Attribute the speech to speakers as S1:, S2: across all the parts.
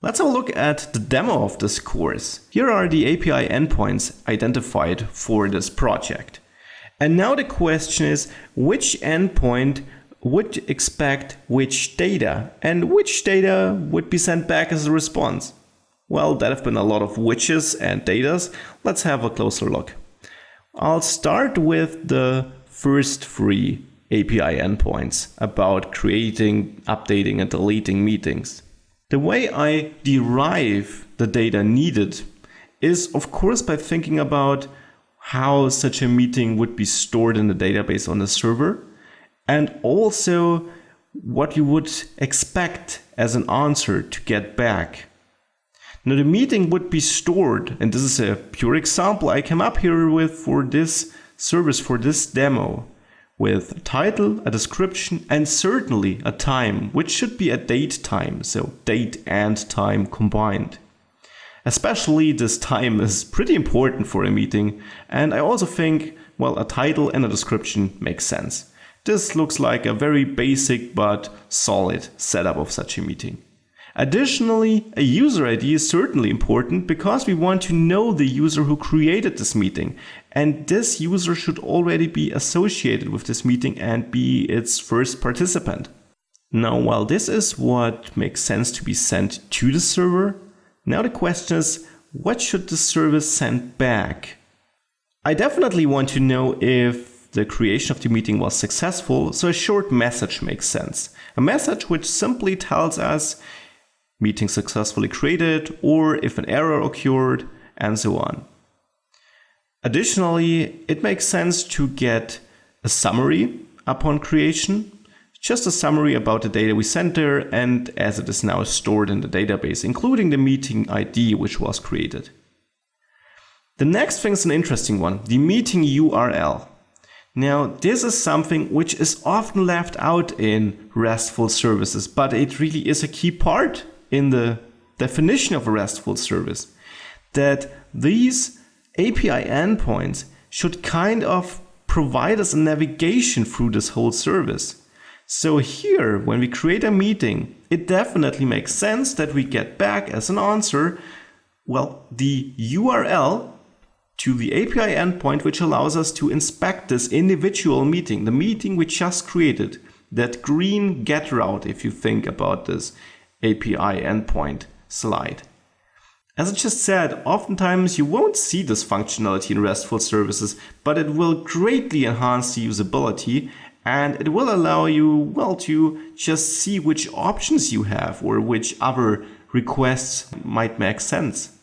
S1: Let's have a look at the demo of this course. Here are the API endpoints identified for this project. And now the question is, which endpoint would expect which data and which data would be sent back as a response? Well, that have been a lot of whiches and datas. Let's have a closer look. I'll start with the first three API endpoints about creating, updating, and deleting meetings. The way I derive the data needed is, of course, by thinking about how such a meeting would be stored in the database on the server, and also what you would expect as an answer to get back. Now, the meeting would be stored, and this is a pure example I came up here with for this service, for this demo, with a title, a description, and certainly a time, which should be a date time, so date and time combined. Especially this time is pretty important for a meeting, and I also think, well, a title and a description makes sense. This looks like a very basic but solid setup of such a meeting. Additionally, a user ID is certainly important because we want to know the user who created this meeting, and this user should already be associated with this meeting and be its first participant. Now, while this is what makes sense to be sent to the server, now the question is, what should the service send back? I definitely want to know if the creation of the meeting was successful, so a short message makes sense. A message which simply tells us meeting successfully created, or if an error occurred, and so on. Additionally, it makes sense to get a summary upon creation, just a summary about the data we sent there and as it is now stored in the database, including the meeting ID which was created. The next thing is an interesting one, the meeting URL. Now, this is something which is often left out in RESTful services, but it really is a key part in the definition of a RESTful service, that these API endpoints should kind of provide us a navigation through this whole service. So here, when we create a meeting, it definitely makes sense that we get back as an answer, well, the URL to the API endpoint, which allows us to inspect this individual meeting, the meeting we just created, that green get route, if you think about this API endpoint slide. As I just said, oftentimes you won't see this functionality in RESTful services, but it will greatly enhance the usability and it will allow you, well, to just see which options you have or which other requests might make sense.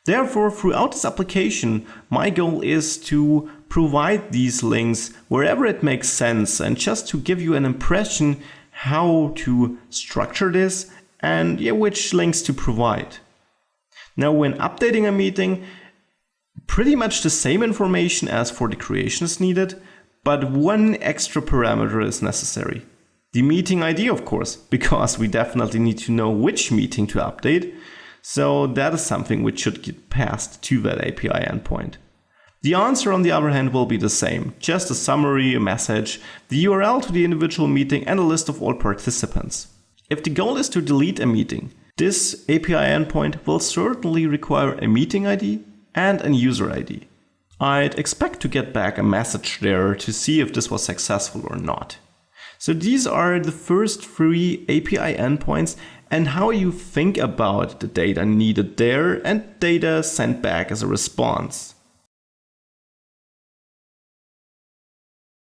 S1: Therefore, throughout this application, my goal is to provide these links wherever it makes sense and just to give you an impression how to structure this and which links to provide. Now, when updating a meeting, pretty much the same information as for the creation is needed, but one extra parameter is necessary. The meeting ID, of course, because we definitely need to know which meeting to update. So that is something which should get passed to that API endpoint. The answer, on the other hand, will be the same. Just a summary, a message, the URL to the individual meeting, and a list of all participants. If the goal is to delete a meeting, this API endpoint will certainly require a meeting ID and a user ID. I'd expect to get back a message there to see if this was successful or not. So these are the first three API endpoints and how you think about the data needed there and data sent back as a response.